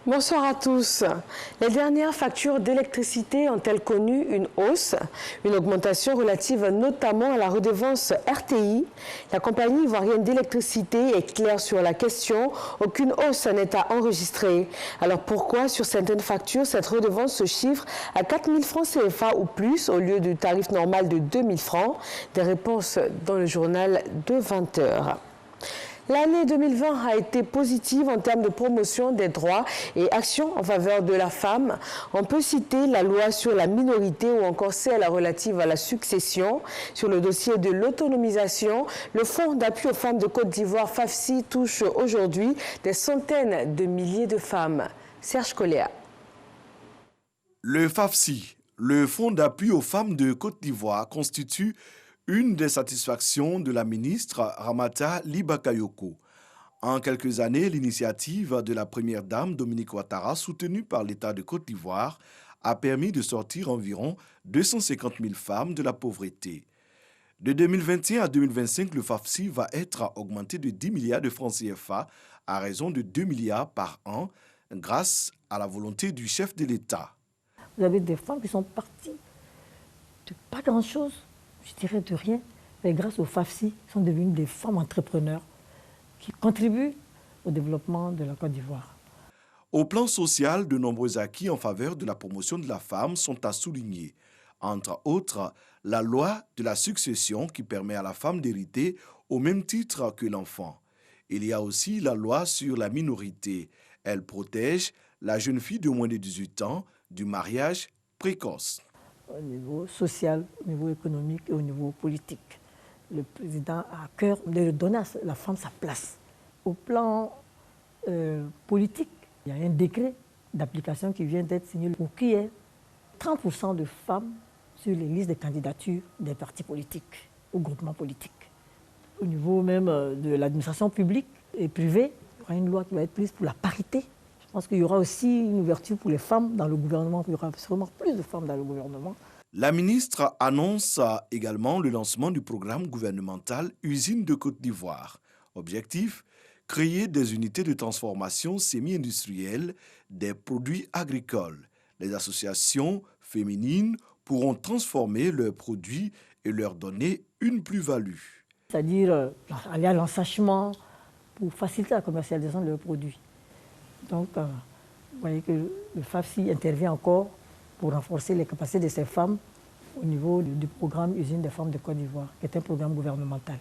Bonsoir à tous. Les dernières factures d'électricité ont-elles connu une hausse, une augmentation relative notamment à la redevance RTI? La compagnie ivoirienne d'électricité est claire sur la question. Aucune hausse n'est à enregistrer. Alors pourquoi sur certaines factures cette redevance se chiffre à 4 000 francs CFA ou plus au lieu du tarif normal de 2 000 francs? Des réponses dans le journal de 20 h. L'année 2020 a été positive en termes de promotion des droits et actions en faveur de la femme. On peut citer la loi sur la minorité ou encore celle relative à la succession. Sur le dossier de l'autonomisation, le Fonds d'appui aux femmes de Côte d'Ivoire, FAFSI, touche aujourd'hui des centaines de milliers de femmes. Serge Coléa. Le FAFSI, le Fonds d'appui aux femmes de Côte d'Ivoire, constitue une des satisfactions de la ministre Ramata Libakayoko. En quelques années, l'initiative de la première dame Dominique Ouattara, soutenue par l'État de Côte d'Ivoire, a permis de sortir environ 250 000 femmes de la pauvreté. De 2021 à 2025, le FAFSI va être augmenté de 10 milliards de francs CFA à raison de 2 milliards par an grâce à la volonté du chef de l'État. Vous avez des femmes qui sont parties de pas grand-chose, je dirais de rien, mais grâce au FAFSI, sont devenues des femmes entrepreneurs qui contribuent au développement de la Côte d'Ivoire. Au plan social, de nombreux acquis en faveur de la promotion de la femme sont à souligner. Entre autres, la loi de la succession qui permet à la femme d'hériter au même titre que l'enfant. Il y a aussi la loi sur la minorité. Elle protège la jeune fille de moins de 18 ans du mariage précoce. Au niveau social, au niveau économique et au niveau politique. Le président a à cœur de donner à la femme sa place. Au plan politique, il y a un décret d'application qui vient d'être signé pour qu'il y ait 30% de femmes sur les listes de candidatures des partis politiques ou groupements politiques. Au niveau même de l'administration publique et privée, il y aura une loi qui va être prise pour la parité. Je pense qu'il y aura aussi une ouverture pour les femmes dans le gouvernement. Il y aura sûrement plus de femmes dans le gouvernement. La ministre annonce également le lancement du programme gouvernemental Usine de Côte d'Ivoire. Objectif, créer des unités de transformation semi-industrielle des produits agricoles. Les associations féminines pourront transformer leurs produits et leur donner une plus-value. C'est-à-dire aller à l'ensachement pour faciliter la commercialisation de leurs produits. Donc, vous voyez que le FAFSI intervient encore pour renforcer les capacités de ces femmes au niveau du programme Usine des femmes de Côte d'Ivoire, qui est un programme gouvernemental.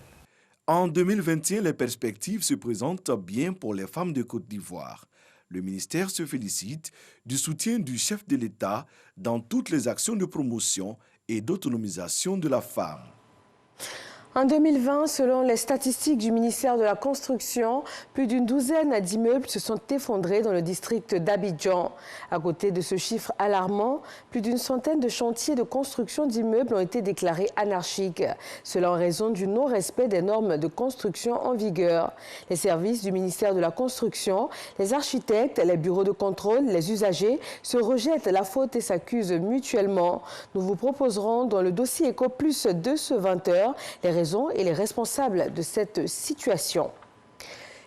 En 2021, les perspectives se présentent bien pour les femmes de Côte d'Ivoire. Le ministère se félicite du soutien du chef de l'État dans toutes les actions de promotion et d'autonomisation de la femme. En 2020, selon les statistiques du ministère de la Construction, plus d'une douzaine d'immeubles se sont effondrés dans le district d'Abidjan. À côté de ce chiffre alarmant, plus d'une centaine de chantiers de construction d'immeubles ont été déclarés anarchiques, cela en raison du non-respect des normes de construction en vigueur. Les services du ministère de la Construction, les architectes, les bureaux de contrôle, les usagers se rejettent la faute et s'accusent mutuellement. Nous vous proposerons dans le dossier Éco Plus de ce 20 h les raisons et les responsables de cette situation.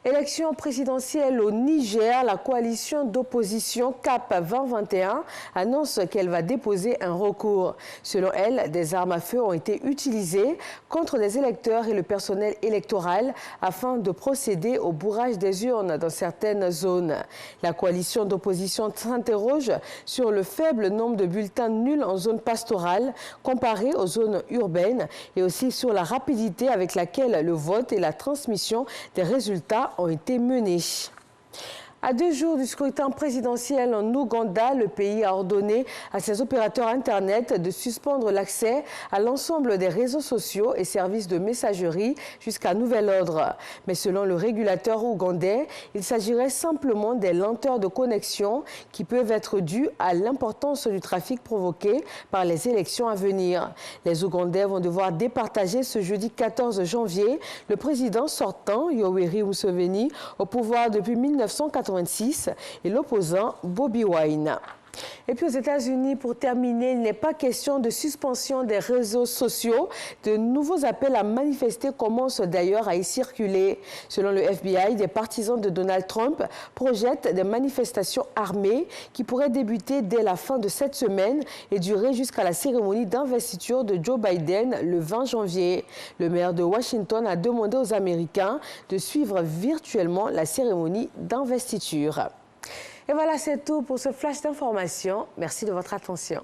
Élection présidentielle au Niger, la coalition d'opposition CAP 2021 annonce qu'elle va déposer un recours. Selon elle, des armes à feu ont été utilisées contre les électeurs et le personnel électoral afin de procéder au bourrage des urnes dans certaines zones. La coalition d'opposition s'interroge sur le faible nombre de bulletins nuls en zone pastorale comparé aux zones urbaines et aussi sur la rapidité avec laquelle le vote et la transmission des résultats ont été menés. À 2 jours du scrutin présidentiel en Ouganda, le pays a ordonné à ses opérateurs Internet de suspendre l'accès à l'ensemble des réseaux sociaux et services de messagerie jusqu'à nouvel ordre. Mais selon le régulateur ougandais, il s'agirait simplement des lenteurs de connexion qui peuvent être dues à l'importance du trafic provoqué par les élections à venir. Les Ougandais vont devoir départager ce jeudi 14 janvier le président sortant, Yoweri Museveni, au pouvoir depuis 1980. Et l'opposant Bobi Wine. Et puis aux États-Unis, pour terminer, il n'est pas question de suspension des réseaux sociaux. De nouveaux appels à manifester commencent d'ailleurs à y circuler. Selon le FBI, des partisans de Donald Trump projettent des manifestations armées qui pourraient débuter dès la fin de cette semaine et durer jusqu'à la cérémonie d'investiture de Joe Biden le 20 janvier. Le maire de Washington a demandé aux Américains de suivre virtuellement la cérémonie d'investiture. Et voilà, c'est tout pour ce flash d'information. Merci de votre attention.